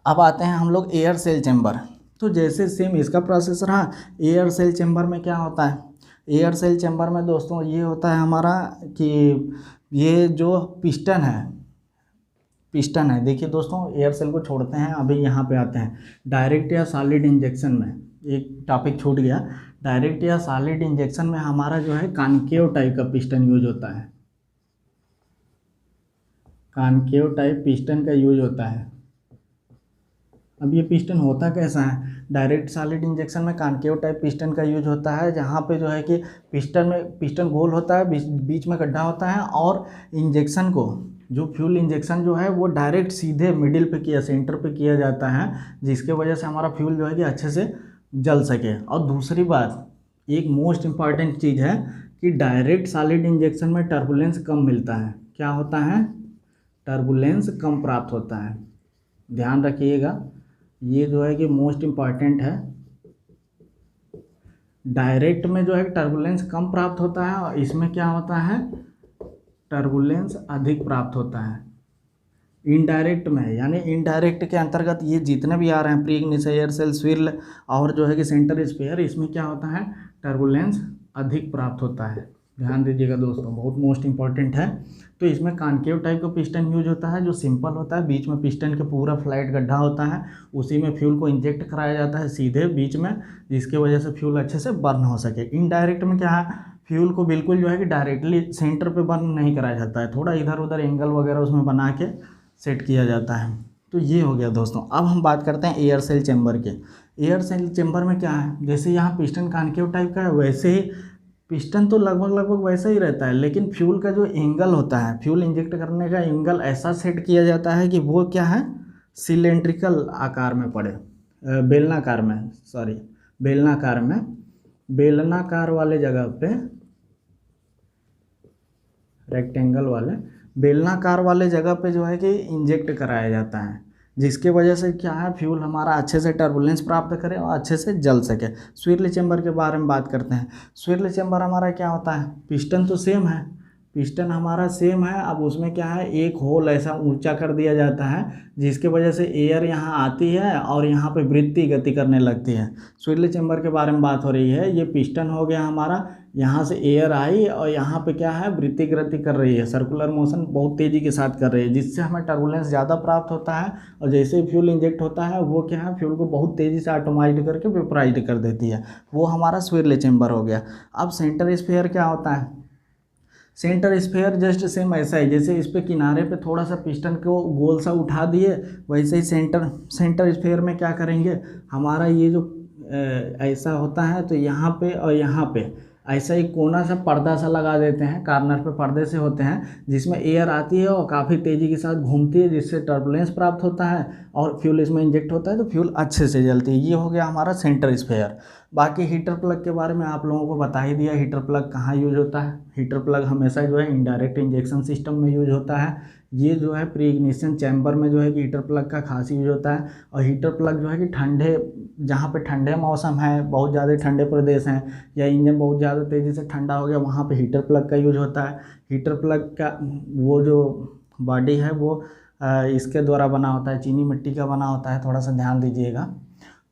अब आते हैं हम लोग एयर सेल चैम्बर। तो जैसे सेम इसका प्रोसेस रहा, एयर सेल चैम्बर में क्या होता है, एयर सेल चैम्बर में दोस्तों ये होता है हमारा कि ये जो पिस्टन है, देखिए दोस्तों, एयर सेल को छोड़ते हैं, अभी यहाँ पे आते हैं डायरेक्ट या सॉलिड इंजेक्शन में। एक टॉपिक छूट गया, डायरेक्ट या सॉलिड इंजेक्शन में हमारा जो है कॉनकेव टाइप का पिस्टन यूज होता है। कॉनकेव टाइप पिस्टन का यूज होता है। अब ये पिस्टन होता कैसा है, डायरेक्ट सॉलिड इंजेक्शन में कॉनकेव टाइप पिस्टन का यूज होता है, जहाँ पे जो है कि पिस्टन गोल होता है, बीच में गड्ढा होता है, और इंजेक्शन को, जो फ्यूल इंजेक्शन जो है वो डायरेक्ट सीधे मिडिल पे सेंटर पे किया जाता है, जिसके वजह से हमारा फ्यूल जो है कि अच्छे से जल सके। और दूसरी बात, एक मोस्ट इम्पॉर्टेंट चीज़ है कि डायरेक्ट सॉलिड इंजेक्शन में टर्बुलेंस कम मिलता है। क्या होता है, टर्बुलेंस कम प्राप्त होता है, ध्यान रखिएगा, ये जो है कि मोस्ट इम्पॉर्टेंट है। डायरेक्ट में जो है टर्बुलेंस कम प्राप्त होता है, और इसमें क्या होता है, टर्बुलेंस अधिक प्राप्त होता है। इनडायरेक्ट में, यानी इनडायरेक्ट के अंतर्गत ये जितने भी आ रहे हैं, pre ignition, air cell, swirl और जो है कि सेंटर स्पेयर, इसमें क्या होता है, टर्बुलेंस अधिक प्राप्त होता है। ध्यान दीजिएगा दोस्तों, बहुत मोस्ट इंपॉर्टेंट है। तो इसमें कॉनकेव टाइप का पिस्टन यूज होता है, जो सिंपल होता है, बीच में पिस्टन के पूरा फ्लैट गड्ढा होता है, उसी में फ्यूल को इंजेक्ट कराया जाता है सीधे बीच में, जिसके वजह से फ्यूल अच्छे से बर्न हो सके। इनडायरेक्ट में क्या है, फ्यूल को बिल्कुल जो है कि डायरेक्टली सेंटर पे बर्न नहीं कराया जाता है, थोड़ा इधर उधर एंगल वगैरह उसमें बना के सेट किया जाता है। तो ये हो गया दोस्तों। अब हम बात करते हैं एयर सेल चैम्बर के। एयर सेल चैम्बर में क्या है, जैसे यहाँ पिस्टन कॉनकेव टाइप का है, वैसे ही पिस्टन तो लगभग वैसा ही रहता है, लेकिन फ्यूल का जो एंगल होता है, फ्यूल इंजेक्ट करने का एंगल ऐसा सेट किया जाता है कि वो क्या है, सिलेंड्रिकल आकार में पड़े, बेलनाकार में, सॉरी बेलनाकार वाले जगह पे, रेक्टेंगल वाले बेलनाकार वाले जगह पे जो है कि इंजेक्ट कराया जाता है। जिसके वजह से क्या है, फ्यूल हमारा अच्छे से टर्बुलेंस प्राप्त करे और अच्छे से जल सके। स्विरल चेंबर के बारे में बात करते हैं। स्विरल चेंबर हमारा क्या होता है, पिस्टन तो सेम है, पिस्टन हमारा सेम है। अब उसमें क्या है, एक होल ऐसा ऊंचा कर दिया जाता है जिसके वजह से एयर यहाँ आती है और यहाँ पे वृत्ति गति करने लगती है। स्विरल चेंबर के बारे में बात हो रही है। ये पिस्टन हो गया हमारा, यहाँ से एयर आई और यहाँ पे क्या है, वृत्ति गति कर रही है, सर्कुलर मोशन बहुत तेज़ी के साथ कर रही है, जिससे हमें टर्बुलेंस ज़्यादा प्राप्त होता है। और जैसे ही फ्यूल इंजेक्ट होता है वो क्या है, फ्यूल को बहुत तेज़ी से एटमाइज्ड करके वेपराइज्ड कर देती है। वो हमारा स्विरल चेंबर हो गया। अब सेंटर स्फीयर क्या होता है, सेंटर स्फीयर जस्ट सेम ऐसा ही, जैसे इस पे किनारे पे थोड़ा सा पिस्टन को गोल सा उठा दिए, वैसे ही सेंटर स्फीयर में क्या करेंगे, हमारा ये जो ऐसा होता है तो यहाँ पे और यहाँ पे ऐसा ही कोना सा पर्दा सा लगा देते हैं, कॉर्नर पे पर्दे से होते हैं जिसमें एयर आती है और काफ़ी तेज़ी के साथ घूमती है, जिससे टर्बुलेंस प्राप्त होता है और फ्यूल इसमें इंजेक्ट होता है तो फ्यूल अच्छे से जलती है। ये हो गया हमारा सेंटर स्फीयर। बाकी हीटर प्लग के बारे में आप लोगों को बता ही दिया, हीटर प्लग कहाँ यूज होता है। हीटर प्लग हमेशा जो है इनडायरेक्ट इंजेक्शन सिस्टम में यूज होता है। ये जो है प्री इग्निशन चैम्बर में जो है कि हीटर प्लग का खास यूज होता है। और हीटर प्लग जो है कि ठंडे, जहाँ पे ठंडे मौसम है, बहुत ज़्यादा ठंडे प्रदेश हैं या इंजन बहुत ज़्यादा तेज़ी से ठंडा हो गया, वहाँ पे हीटर प्लग का यूज होता है। हीटर प्लग का वो जो बॉडी है वो इसके द्वारा बना होता है, चीनी मिट्टी का बना होता है, थोड़ा सा ध्यान दीजिएगा।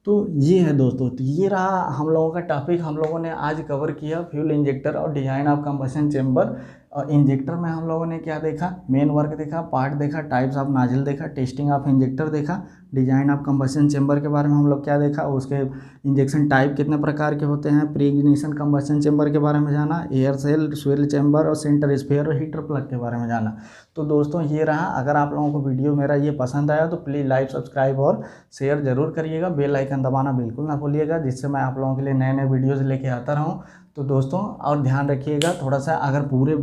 तो ये है दोस्तों, तो ये रहा हम लोगों का टॉपिक। हम लोगों ने आज कवर किया फ्यूल इंजेक्टर और डिजाइन ऑफ कंबशन चेंबर। और इंजेक्टर में हम लोगों ने क्या देखा, मेन वर्क देखा, पार्ट देखा, टाइप्स ऑफ नाजिल देखा, टेस्टिंग ऑफ इंजेक्टर देखा, डिजाइन ऑफ कंबशन चेंबर के बारे में हम लोग क्या देखा, उसके इंजेक्शन टाइप कितने प्रकार के होते हैं, प्री इग्निशन कंबशन चेंबर के बारे में जाना, एयर सेल, स्विरल चेंबर और सेंटर स्फीयर और हीटर प्लग के बारे में जाना। तो दोस्तों ये रहा। अगर आप लोगों को वीडियो मेरा ये पसंद आया तो प्लीज़ लाइक, सब्सक्राइब और शेयर ज़रूर करिएगा। बेल आइकन दबाना बिल्कुल ना भूलिएगा, जिससे मैं आप लोगों के लिए नए नए वीडियोज़ लेके आता रहूँ। तो दोस्तों और ध्यान रखिएगा थोड़ा सा, अगर पूरे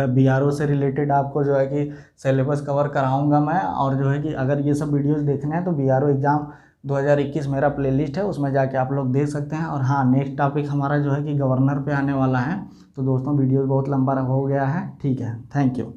BRO से रिलेटेड आपको जो है कि सिलेबस कवर कराऊंगा मैं, और जो है कि अगर ये सब वीडियोस देखने हैं तो BRO एग्ज़ाम 2021 मेरा प्लेलिस्ट है, उसमें जाके आप लोग देख सकते हैं। और हाँ, नेक्स्ट टॉपिक हमारा जो है कि गवर्नर पे आने वाला है। तो दोस्तों वीडियो बहुत लंबा हो गया है, ठीक है, थैंक यू।